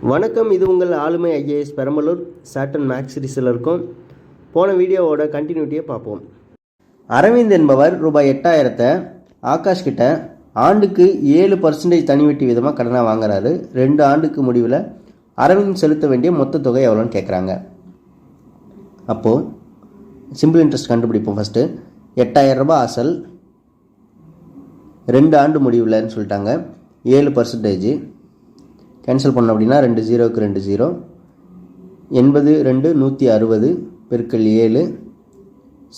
வணக்கம், இது உங்கள் ஆளுமை ஐஏஎஸ் பெரம்பலூர் சாட்டன் மேக்ஸ் சீரிஸில் இருக்கும். போன வீடியோவோட கண்டினியூட்டியை பார்ப்போம். அரவிந்த் என்பவர் ரூபாய் 8000 ஆகாஷ் கிட்ட ஆண்டுக்கு 7% தனி வட்டி விதமாக கடனாக வாங்குறாரு. 2 ஆண்டுக்கு முடிவில் அரவிந்த் செலுத்த வேண்டிய மொத்த தொகை எவ்வளோன்னு கேட்குறாங்க. அப்போது சிம்பிள் இன்ட்ரெஸ்ட் கண்டுபிடிப்போம். ஃபஸ்ட்டு 8000 ரூபாய் அசல், 2 ஆண்டு முடிவில்னு சொல்லிட்டாங்க. 7% கேன்சல் பண்ணோம் அப்படின்னா 2 0க்கு 2 0, 82 160 பெருக்கல் 7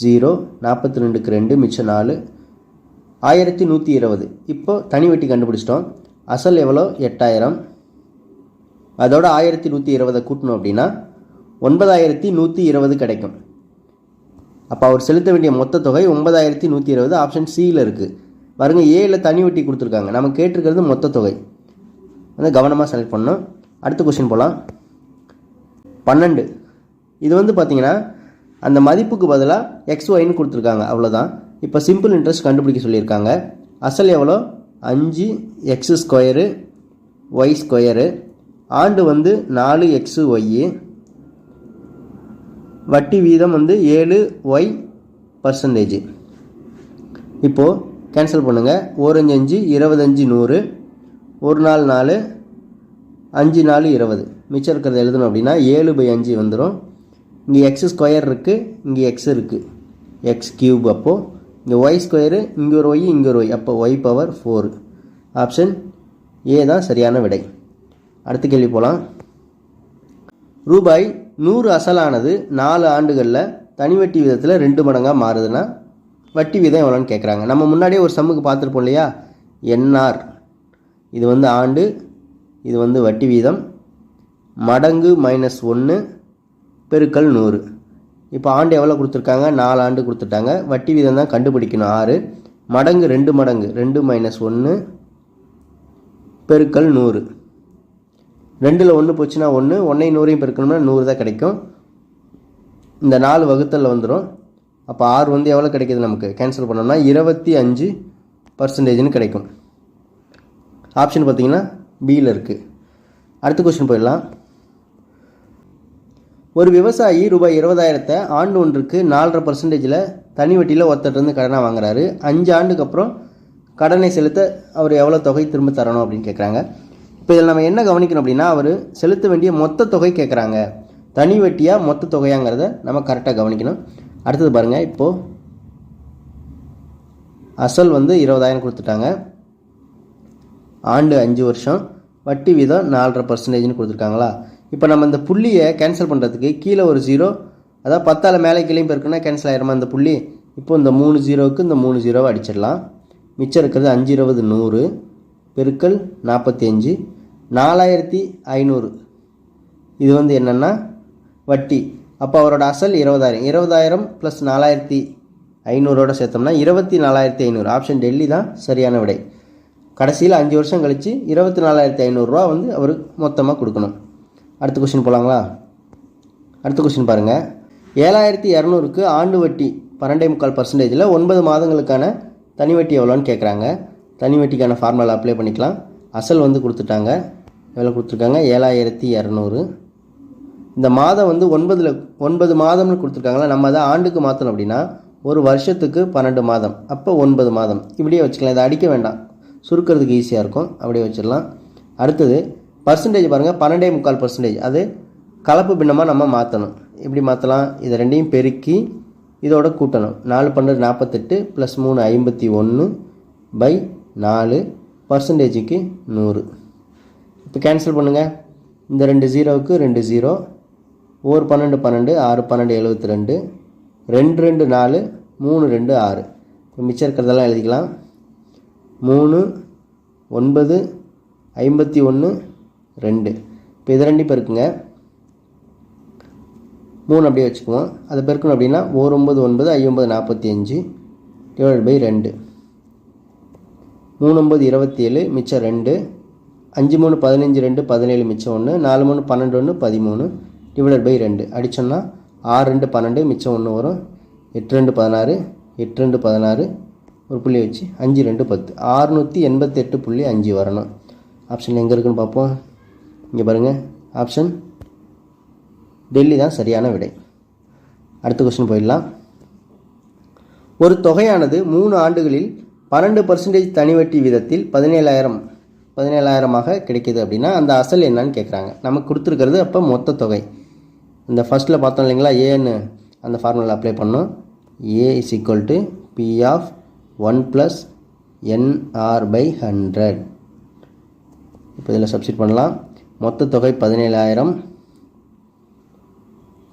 0, 42க்கு 2 மிச்சம் 4, 1120. இப்போ தனி வட்டி கண்டுபிடிச்சிட்டோம். அசல் எவ்வளோ? 8000. அதோட 1120 கூட்டணும் அப்படின்னா 9120 கிடைக்கும். அப்போ அவர் செலுத்த வேண்டிய மொத்த தொகை 9120. ஆப்ஷன் சியில் இருக்குது பாருங்க. ஏல தனி வட்டி கொடுத்துருக்காங்க, நம்ம கேட்டிருக்கிறது மொத்த தொகை. வந்து கவனமாக செலக்ட் பண்ணணும். அடுத்த கொஸ்டின் போகலாம். 12 இது வந்து பார்த்தீங்கன்னா அந்த மதிப்புக்கு பதிலாக XYன்னு கொடுத்துருக்காங்க, அவ்வளோதான். இப்போ சிம்பிள் இன்ட்ரெஸ்ட் கண்டுபிடிக்க சொல்லியிருக்காங்க. அசல் எவ்வளோ? 5x² y². ஆண்டு வந்து 4xy. வட்டி வீதம் வந்து 7y%. இப்போது கேன்சல் பண்ணுங்கள். 1 5 25 100, 1 4 4, 5 4 20. மிச்சம் இருக்கிறத எழுதணும் அப்படின்னா 7/5 வந்துடும். இங்கே x² இருக்குது, இங்கே x இருக்குது, x³. அப்போது இங்கே y², இங்கே ஒரு y, இங்கே ஒரு y, அப்போ y⁴. ஆப்ஷன் ஏ தான் சரியான விடை. அடுத்த கேள்வி போகலாம். ரூபாய் 100 அசலானது 4 ஆண்டுகளில் தனி வட்டி விதத்தில் 2 மடங்காக மாறுதுன்னா வட்டி வீதம் எவ்வளோன்னு கேட்குறாங்க. நம்ம முன்னாடியே ஒரு சம்முக்கு பார்த்துருப்போம் இல்லையா? என்ஆர், இது வந்து ஆண்டு, இது வந்து வட்டி வீதம், மடங்கு -1 பெருக்கல் 100. இப்போ ஆண்டு எவ்வளோ கொடுத்துருக்காங்க? 4 ஆண்டு கொடுத்துட்டாங்க. வட்டி வீதம் தான் கண்டுபிடிக்கணும் 6. மடங்கு 2 மடங்கு 2 - 1 பெருக்கல் 100. 2ல் 1 போச்சுன்னா 1, 1ஐ 100ஐயும் பெருக்கணும்னா 100 தான் கிடைக்கும். இந்த 4 வகுத்தலில் வந்துடும். அப்போ 6 வந்து எவ்வளோ கிடைக்கிது நமக்கு? கேன்சல் பண்ணோம்னா 25%ன்னு கிடைக்கும். ஆப்ஷன் பார்த்தீங்கன்னா பியில் இருக்குது. அடுத்த கொஸ்டின் போயிடலாம். ஒரு விவசாயி ரூபாய் 20,000 ஆண்டு ஒன்றுக்கு 4.5% தனி வட்டியில் ஒருத்தர்கிட்ட கடனாக வாங்குறாரு. 5 ஆண்டுக்கு அப்புறம் கடனை செலுத்த அவர் எவ்வளோ தொகை திரும்ப தரணும் அப்படின்னு கேட்குறாங்க. இப்போ இதில் நம்ம என்ன கவனிக்கணும் அப்படின்னா, அவர் செலுத்த வேண்டிய மொத்த தொகை கேட்குறாங்க. தனி வட்டியாக மொத்த தொகையாங்கிறத நம்ம கரெக்டாக கவனிக்கணும். அடுத்தது பாருங்கள். இப்போது அசல் வந்து 20,000 கொடுத்துட்டாங்க. ஆண்டு 5 வருஷம், வட்டி வீதம் 4.5%ன்னு கொடுத்துருக்காங்களா? இப்போ நம்ம இந்த புள்ளியை கேன்சல் பண்ணுறதுக்கு கீழே ஒரு 0, அதாவது 10ஆல் மேலே கீழேயும் பெருக்குன்னா கேன்சல் ஆகிருமா இந்த புள்ளி? இப்போ இந்த 3 0க்கு இந்த 3 0வை அடிச்சிடலாம். மிச்சம் இருக்கிறது 5 20 100 பெருக்கல் 45, 4500. இது வந்து என்னென்னா வட்டி. அப்போ அவரோட அசல் 20,000. 20,000 + 4500 சேர்த்தோம்னா 24,500. ஆப்ஷன் டெல்லி தான் சரியான விடை. கடைசியில் 5 வருஷம் கழித்து 24,500 வந்து அவர் மொத்தமாக கொடுக்கணும். அடுத்த கொஸ்டின் போகலாங்களா? அடுத்த கொஸ்டின் பாருங்கள். 7,200க்கு ஆண்டு வட்டி 12.25%, 9 மாதங்களுக்கான தனி வட்டி எவ்வளோன்னு கேட்குறாங்க. தனி வட்டிக்கான ஃபார்முலா அப்ளை பண்ணிக்கலாம். அசல் வந்து கொடுத்துட்டாங்க. எவ்வளோ கொடுத்துருக்காங்க? 7,200. இந்த மாதம் வந்து 9 மாதம்னு கொடுத்துருக்காங்களா? நம்ம அதை ஆண்டுக்கு மாற்றணும் அப்படின்னா ஒரு வருஷத்துக்கு 12 மாதம், அப்போ 9 மாதம். இப்படியே வச்சுக்கலாம். இதை அடிக்க வேண்டாம், சுருக்கிறதுக்கு ஈஸியாக இருக்கும். அப்படியே வச்சிடலாம். அடுத்தது பர்சன்டேஜ் பாருங்கள். 12.25%. அது கலப்பு பின்னமாக நம்ம மாற்றணும். எப்படி மாற்றலாம்? இதை ரெண்டையும் பெருக்கி இதோட கூட்டணும். 4 12 48 + 3 51/4 பர்சன்டேஜுக்கு 100. இப்போ கேன்சல் பண்ணுங்கள். இந்த 2 0க்கு 2 0, 1 12 12, 6 12 72, 2 2 4, 3 2 6. இப்போ மிச்சம் இருக்கிறதெல்லாம் எழுதிக்கலாம். 3 9 51 2. இப்போ இது 2 பெருக்குங்க. 3 அப்படியே வச்சுக்குவோம். அதை பெருக்கணும் அப்படின்னா 1 9 9, 5 9 45 /2. 3 9 27, மிச்சம் 2. 5 3 15 2 17, மிச்சம் 1. 4 3 12 1 13 /2. அடித்தோம்னா 6 2 12, மிச்சம் 1 வரும். 8 2 16, 8 2 16, ஒரு புள்ளி வச்சு 5 2 10, 688.5 வரணும். ஆப்ஷன் எங்கே இருக்குன்னு பார்ப்போம். இங்கே பாருங்கள், ஆப்ஷன் டெல்லி தான் சரியான விடை. அடுத்த கொஸ்டின் போயிடலாம். ஒரு தொகையானது 3 ஆண்டுகளில் 12% தனி வட்டி வீதத்தில் 17,000 கிடைக்கிது அப்படின்னா அந்த அசல் என்னன்னு கேட்குறாங்க. நமக்கு கொடுத்துருக்கிறது அப்போ மொத்த தொகை. இந்த ஃபஸ்ட்டில் பார்த்தோம் இல்லைங்களா, ஏன்னு அந்த ஃபார்முலா அப்ளை பண்ணோம். A is equal to P of 1 plus NR/100. இப்போ இதில் சப்ஸ்டிட் பண்ணலாம். மொத்த தொகை 17,000,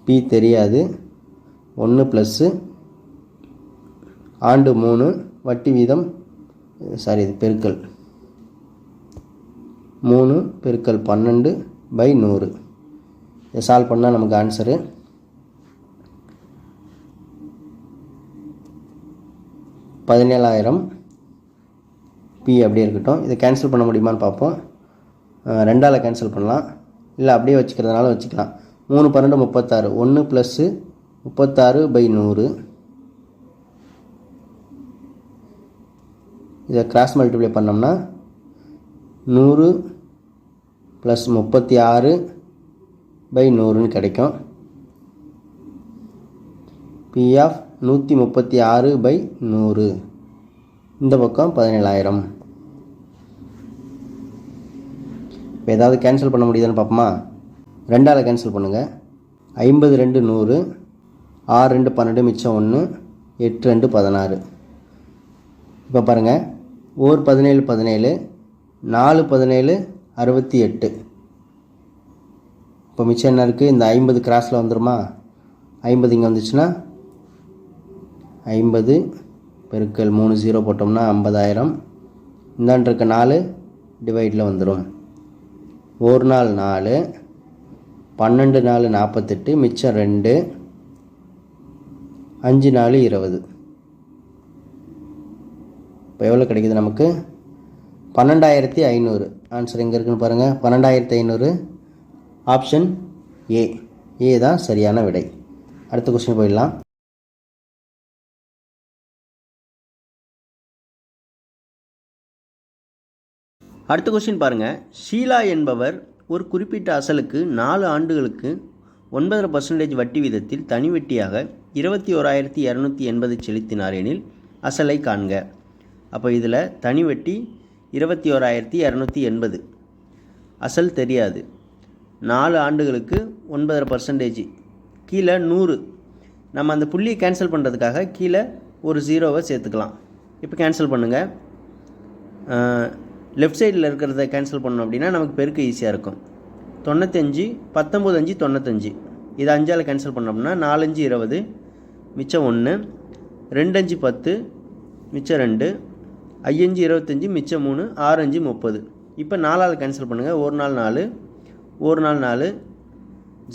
P தெரியாது, 1 ப்ளஸ்ஸு ஆண்டு 3, வட்டி வீதம் இது பெருக்கல் 3 பெருக்கல் 12/100. இதை சால்வ் பண்ணால் நமக்கு ஆன்சரு 17,000. P அப்படியே இருக்கட்டும். இதை கேன்சல் பண்ண முடியுமான்னு பார்ப்போம். 2ஆல் கேன்சல் பண்ணலாம், இல்லை அப்படியே வச்சுக்கிறதுனால வச்சுக்கலாம். 3 12 36, 1 ப்ளஸ்ஸு 36/100. இதை கிராஸ் மல்டிப்ளை பண்ணோம்னா 100 ப்ளஸ் 36/100 கிடைக்கும். P of 136/100. இந்த பக்கம் 17,000. இப்போ ஏதாவது கேன்சல் பண்ண முடியுதுன்னு பார்ப்போமா? 2ஆல் கேன்சல் பண்ணுங்கள். 52 100, 6 2 12, மிச்சம் 1, 8 2 16. இப்போ பாருங்கள், 1 17 17, 4 17 68. இப்போ மிச்சம் என்ன இருக்குது? இந்த 50 கிராஸில் வந்துடுமா? 50 இங்கே வந்துச்சுன்னா 50 பெருக்கல் 3 0 போட்டோம்னா 50,000. இந்தாண்டு இருக்க 4 டிவைடில் வந்துடும். 1 நாள் 4, 12 4 48, மிச்சம் 2, 5 4 20. இப்போ எவ்வளோ கிடைக்குது நமக்கு? 12,500. ஆன்சர் எங்கே இருக்குன்னு பாருங்கள். 12,500. ஆப்ஷன் ஏ தான் சரியான விடை. அடுத்த கொஸ்டின் போயிடலாம். அடுத்த கொஸ்டின் பாருங்கள். ஷீலா என்பவர் ஒரு குறிப்பிட்ட அசலுக்கு 4 ஆண்டுகளுக்கு 9% வட்டி வீதத்தில் தனி வட்டியாக 21,280 செலுத்தினார் எனில் அசலை காண்க. அப்போ இதில் தனி வட்டி 21,280, அசல் தெரியாது. 4 ஆண்டுகளுக்கு 9%, கீழே 100. நம்ம அந்த புள்ளியை கேன்சல் பண்ணுறதுக்காக கீழே ஒரு 0வை சேர்த்துக்கலாம். இப்போ கேன்சல் பண்ணுங்கள். லெஃப்ட் சைடில் இருக்கிறத கேன்சல் பண்ணோம் அப்படின்னா நமக்கு பெருக்க ஈஸியாக இருக்கும். 95 19 5 95. இதை 5ஆல் கேன்சல் பண்ணோம்னா 4 5 20, மிச்சம் 1, 2 5 10, மிச்சம் 2, 5 5 25, மிச்சம் 3, 6 5 30. இப்போ 4ஆல் கேன்சல் பண்ணுங்கள். 1 நாள் 4, 1 நாள் 4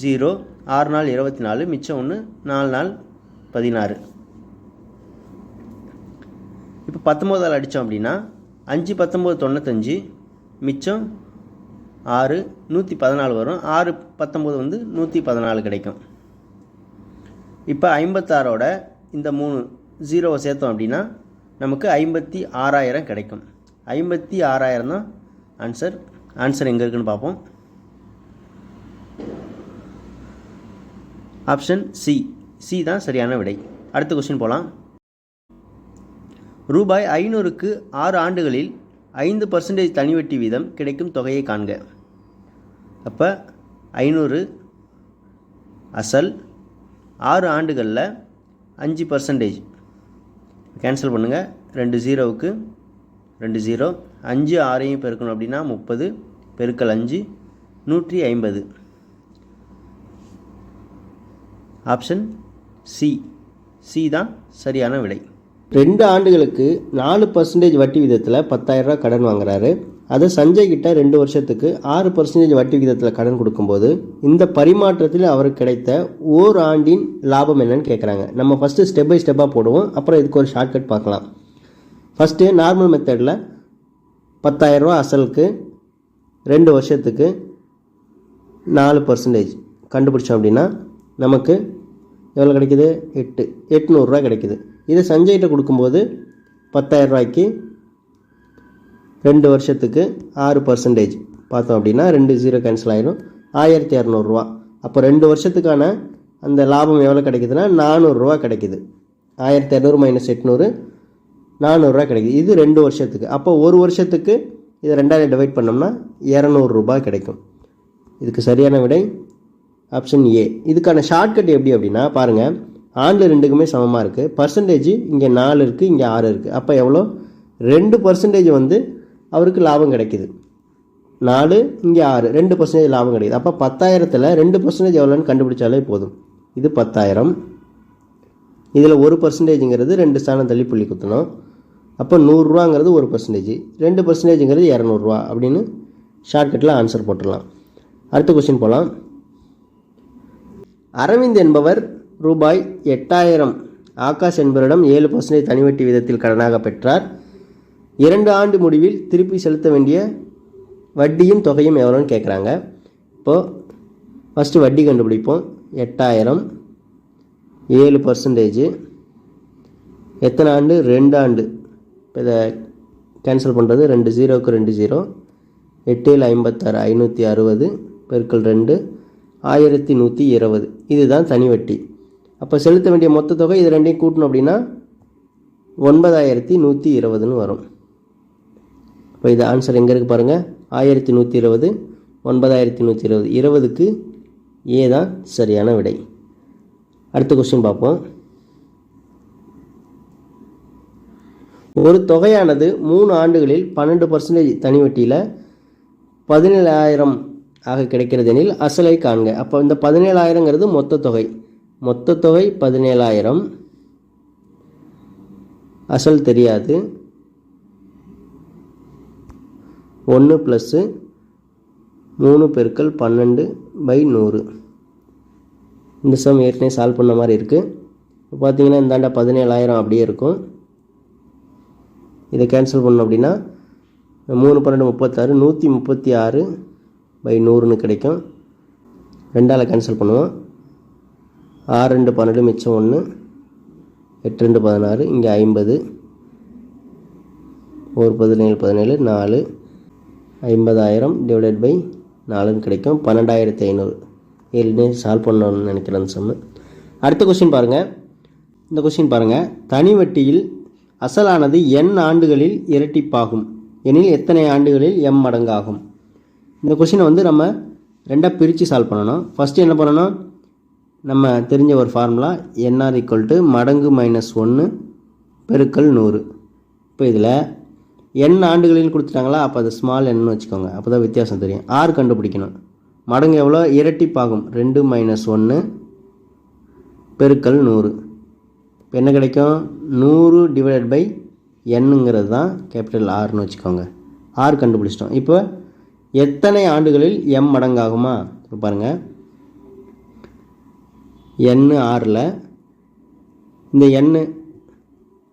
0, 6 நாள் 24, மிச்சம் 1, 4 நாள் 16. இப்போ 19ஆல் அடித்தோம் அப்படின்னா 5 19 95, மிச்சம் 6 114 வரும். 6 19 வந்து 114 கிடைக்கும். இப்போ 56ஓட இந்த 3 0வை சேர்த்தோம் அப்படின்னா நமக்கு 56,000 கிடைக்கும். 56,000 தான் ஆன்சர். ஆன்சர் எங்கே இருக்குன்னு பார்ப்போம். ஆப்ஷன் சி தான் சரியான விடை. அடுத்த கொஸ்டின் போகலாம். ரூபாய் 500க்கு 6 ஆண்டுகளில் 5% தனி வட்டி வீதம் கிடைக்கும் தொகையை காண்க. அப்போ 500 அசல், 6 ஆண்டுகளில் 5%. கேன்சல் பண்ணுங்கள். 2 0வுக்கு 2 0, 5 6ஐயும் பெருக்கணும் அப்படின்னா 30 பெருக்கல் 5 150. ஆப்ஷன் சி தான் சரியான விடை. 2 ஆண்டுகளுக்கு 4% வட்டி விதத்தில் 10,000 கடன் வாங்குறாரு. அதை சஞ்சய் கிட்ட 2 வருஷத்துக்கு 6% வட்டி விகிதத்தில் கடன் கொடுக்கும்போது இந்த பரிமாற்றத்தில் அவருக்கு கிடைத்த ஓர் ஆண்டின் லாபம் என்னன்னு கேட்குறாங்க. நம்ம ஃபஸ்ட்டு ஸ்டெப் பை ஸ்டெப்பாக போடுவோம், அப்புறம் இதுக்கு ஒரு ஷார்ட்கட் பார்க்கலாம். ஃபஸ்ட்டு நார்மல் மெத்தடில் 10,000 ரூபா அசலுக்கு 2 வருஷத்துக்கு 4% கண்டுபிடிச்சோம் அப்படின்னா நமக்கு எவ்வளோ கிடைக்குது? 800 ரூபா கிடைக்குது. இதை சஞ்சய்கிட்ட கொடுக்கும்போது 10,000 ரூபாய்க்கு 2 வருஷத்துக்கு 6% பார்த்தோம் அப்படின்னா 2 0 கேன்சல் ஆயிடும், 1200 ரூபா. அப்போ 2 வருஷத்துக்கான அந்த லாபம் எவ்வளோ கிடைக்குதுன்னா 400 ரூபா கிடைக்குது. 1200 மைனஸ் 800 400 ரூபா கிடைக்குது. இது 2 வருஷத்துக்கு. அப்போ ஒரு வருஷத்துக்கு இதை 2ஆல் டிவைட் பண்ணோம்னா 200 ரூபாய் கிடைக்கும். இதுக்கு சரியான விடை ஆப்ஷன் ஏ. இதுக்கான ஷார்ட்கட் எப்படி அப்படின்னா பாருங்கள், ஆண்டு ரெண்டுக்குமே சமமாக இருக்குது. பர்சன்டேஜ் இங்கே 4 இருக்குது, இங்கே 6 இருக்குது. அப்போ எவ்வளோ? 2% வந்து அவருக்கு லாபம் கிடைக்குது. 4 இங்கே 6, 2% லாபம் கிடைக்குது. அப்போ 10,000ல் 2% எவ்வளோன்னு கண்டுபிடிச்சாலே போதும். இது 10,000. இதில் 1%ங்கிறது 2 ஸ்தானம் தள்ளி புள்ளி குத்தணும். அப்போ 100 ரூபாங்கிறது 1%, 2%ங்கிறது 200 ரூபா அப்படின்னு ஷார்ட்கட்டில் ஆன்சர் போட்டுடலாம். அடுத்த கொஸ்டின் போகலாம். அரவிந்த் என்பவர் ரூபாய் 8,000 ஆகாஷ் என்பவரிடம் 7% தனிவட்டி விதத்தில் கடனாக பெற்றார். 2 ஆண்டு முடிவில் திருப்பி செலுத்த வேண்டிய வட்டியும் தொகையும் எவ்வளோன்னு கேட்குறாங்க. இப்போது ஃபஸ்ட்டு வட்டி கண்டுபிடிப்போம். 8,000 7%, எத்தனை ஆண்டு? 2 ஆண்டு. இப்போ இதை கேன்சல் பண்ணுறது 2 0க்கு 2 0, 8 7 56 560 பெருக்கல் 2 1120. இதுதான் தனி வட்டி. அப்போ செலுத்த வேண்டிய மொத்த தொகை இது ரெண்டையும் கூட்டணும் அப்படின்னா 9120ன்னு வரும். இப்போ இது ஆன்சர் எங்கே இருக்குது பாருங்கள், 1120 9120, 20க்கு ஏ தான் சரியான விடை. அடுத்த கொஸ்டின் பார்ப்போம். ஒரு தொகையானது 3 ஆண்டுகளில் 12% தனி வட்டியில் 17,000 ஆக கிடைக்கிறது எனில் அசலை காண்க. அப்போ இந்த 17,000ங்கிறது மொத்த தொகை. மொத்த தொகை 17,000, அசல் தெரியாது. 1 + 3 பெருக்கல் 12/100. இந்த சம் ஏற்கனவே சால்வ் பண்ண மாதிரி இருக்குது. இப்போ பார்த்தீங்கன்னா இந்தாண்ட 17,000 அப்படியே இருக்கும். இதை கேன்சல் பண்ணோம் அப்படின்னா 3 12 36, 136/100ன்னு கிடைக்கும். 2ஆல் கேன்சல் பண்ணுவோம். 6 2 12 மிச்சம் 1, 8 2 16, இங்கே 50, 1 17 17 4, 50,000 /4ன்னு கிடைக்கும். 12,500. ஏற்கனவே சால்வ் பண்ணணும்னு நினைக்கிறேன் அந்த சம்மு. அடுத்த கொஸ்டின் பாருங்கள். இந்த கொஸ்டின் பாருங்கள். தனி வட்டியில் அசலானது n ஆண்டுகளில் இரட்டிப்பாகும் எனில் எத்தனை ஆண்டுகளில் m மடங்காகும்? இந்த கொஸ்டினை வந்து நம்ம 2ஆக பிரித்து சால்வ் பண்ணணும். ஃபஸ்ட்டு என்ன பண்ணணும், நம்ம தெரிஞ்ச ஒரு ஃபார்முலா NR = மடங்கு -1 பெருக்கல் 100. இப்போ இதில் n ஆண்டுகளில் கொடுத்துட்டாங்களா, அப்போ அது ஸ்மால் n வச்சுக்கோங்க, அப்போ தான் வித்தியாசம் தெரியும். R கண்டுபிடிக்கணும். மடங்கு எவ்வளோ? இரட்டிப்பாகும் 2 - 1 பெருக்கல் 100. இப்போ என்ன கிடைக்கும்? 100/n தான் கேபிட்டல் Rன்னு வச்சுக்கோங்க. R கண்டுபிடிச்சிட்டோம். இப்போ எத்தனை ஆண்டுகளில் m மடங்காகுமா? இப்போ பாருங்கள், n Rல் இந்த n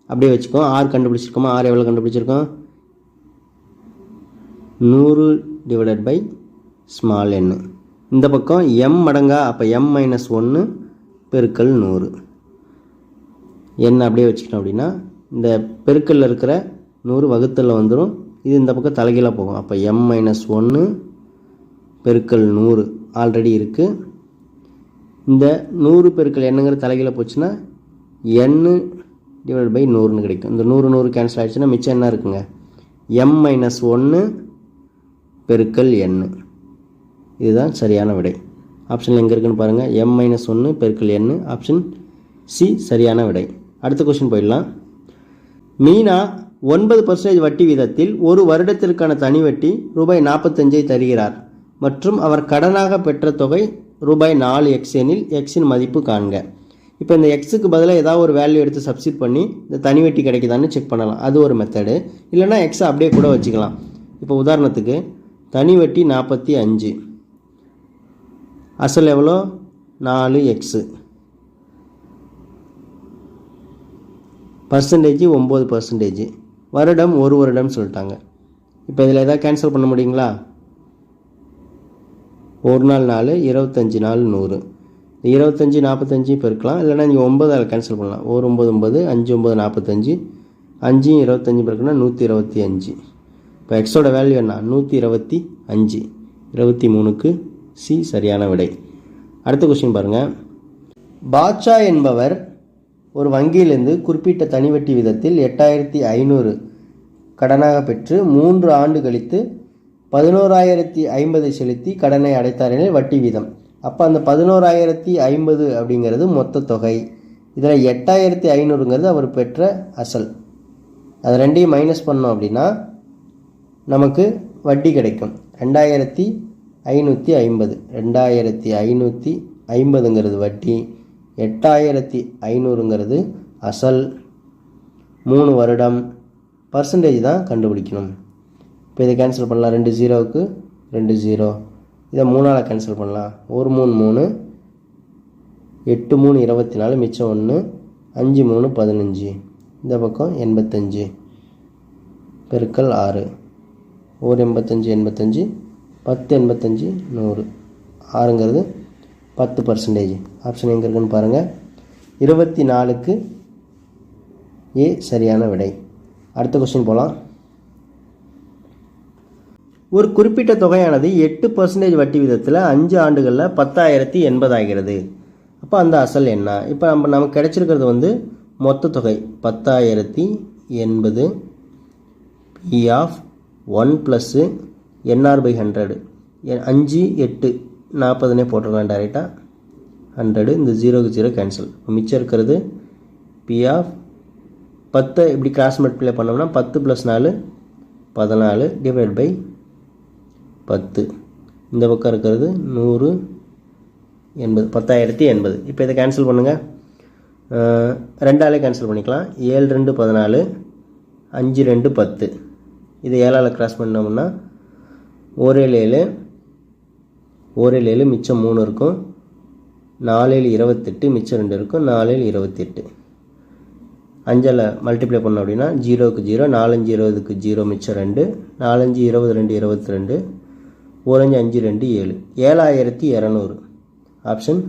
அப்படியே வச்சுக்கோம். R கண்டுபிடிச்சிருக்கோமா? R எவ்வளோ கண்டுபிடிச்சிருக்கோம்? 100/n. இந்த பக்கம் m மடங்கா, அப்போ m - 1 பெருக்கல் 100. n அப்படியே வச்சுக்கிட்டோம் அப்படின்னா இந்த பெருக்கல்ல இருக்கிற 100 வகுத்தலில் வந்துடும். இது இந்த பக்கம் தலைகீழாக போகும். அப்போ m - 1 பெருக்கல் 100 ஆல்ரெடி இருக்குது. இந்த 100 பெருக்கல் என்னங்கிற தலைகீழ போச்சுன்னா n/100ன்னு கிடைக்கும். இந்த 100 100 கேன்சல் ஆகிடுச்சுன்னா மிச்சம் என்ன இருக்குங்க? m - 1 பெருக்கல் n. இதுதான் சரியான விடை. ஆப்ஷனில் எங்கே இருக்குன்னு பாருங்கள், m - 1 பெருக்கல் n. ஆப்ஷன் சி சரியான விடை. அடுத்த கொஸ்டின் போயிடலாம். மீனா 9% வட்டி வீதத்தில் ஒரு வருடத்திற்கான தனி வட்டி ரூபாய் 45 தருகிறார் மற்றும் அவர் கடனாக பெற்ற தொகை ரூபாய் 4x எனில் எக்ஸின் மதிப்பு காண்க. இப்போ இந்த எக்ஸுக்கு பதிலாக ஏதாவது ஒரு வேல்யூ எடுத்து சப்ஸ்டிட் பண்ணி இந்த தனி வட்டி கிடைக்குதான்னு செக் பண்ணலாம். அது ஒரு மெத்தடு. இல்லைனா எக்ஸை அப்படியே கூட வச்சுக்கலாம். இப்போ உதாரணத்துக்கு தனி வட்டி 45, அசல் எவ்வளோ? 4x, பர்சன்டேஜ் 9%, வருடம் 1 வருடம் சொல்லிட்டாங்க. இப்போ இதில் எதாவது கேன்சல் பண்ண முடியுங்களா? 1 நாள் 4, 25 நாள் 100. 25 45 பெருக்கலாம். இல்லைனா நீங்கள் 9ஆல் கேன்சல் பண்ணலாம். 1 9 9, 5 9 45, 5 25 பெருக்குன்னா 125. இப்போ எக்ஸோட வேல்யூ என்ன 125, 23க்கு சி சரியான விடை. அடுத்த கொஸ்டின் பாருங்கள். பாட்ஷா என்பவர் ஒரு வங்கியிலிருந்து குறிப்பிட்ட தனி வட்டி விதத்தில் 8500 கடனாக பெற்று 3 ஆண்டு கழித்து 11050 செலுத்தி கடனை அடைத்தார் எனில் வட்டி வீதம். அப்போ அந்த 11050 அப்படிங்கிறது மொத்த தொகை. இதில் 8500ங்கிறது அவர் பெற்ற அசல். அது ரெண்டையும் மைனஸ் பண்ணோம் அப்படின்னா நமக்கு வட்டி கிடைக்கும் 2550. 2550ங்கிறது வட்டி, 8500ங்கிறது அசல். 3 வருடம் பர்சன்டேஜ் தான் கண்டுபிடிக்கணும். இப்போ இதை கேன்சல் பண்ணலாம். 2 0க்கு 2 0. இதை 3ஆல் கேன்சல் பண்ணலாம். 1 3 3, 8 3 24, மிச்சம் 1, 5 3 15. இந்த பக்கம் 85 பெருக்கல் 6, 1 85 85, 10 85 100. 6ங்கிறது 10%. ஆப்ஷன் எங்கே இருக்குன்னு பாருங்கள். 24க்கு ஏ சரியான விடை. அடுத்த கொஸ்டின் போகலாம். ஒரு குறிப்பிட்ட தொகையானது 8% வட்டி விதத்தில் 5 ஆண்டுகளில் 10,080 ஆகிறது. அப்போ அந்த அசல் என்ன? இப்போ நமக்கு கிடைச்சிருக்கிறது வந்து மொத்த தொகை 10,080 பி ஆஃப் 1 + NR/100. 5 8 40னே போட்டுடலாம் டைரெக்டாக. 100, இந்த 0க்கு 0 கேன்சல். மிச்சம் இருக்கிறது பி ஆஃப் 10 இப்படி கிராஸ் மல்டிப்ளை பண்ணோம்னா 10 + 4 14 டிவைட் பை 10. இந்த பக்கம் இருக்கிறது 100 80, 10,080. இப்போ இதை கேன்சல் பண்ணுங்கள். 2ஆலே கேன்சல் பண்ணிக்கலாம். 7 2 14, 5 2 10. இதை 7ஆல் கிராஸ் பண்ணோம்னா 1 7 1 7, மிச்சம் 3 இருக்கும். 4 7 28, மிச்சம் 2 இருக்கும். 4 7 28. 5ஆல் மல்டிப்ளை பண்ணோம் அப்படின்னா 0க்கு 0, 4 5 20க்கு 0, மிச்சம் 2, 4 5 22 22, 1 5 5 2 7. 7200 ஆப்ஷன்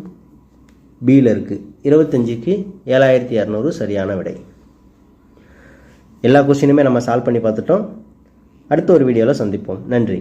பியில் இருக்குது. 25க்கு 7200 சரியான விடை. எல்லா கொஸ்டினுமே நம்ம சால்வ் பண்ணி பார்த்துட்டோம். அடுத்த ஒரு வீடியோவில் சந்திப்போம். நன்றி.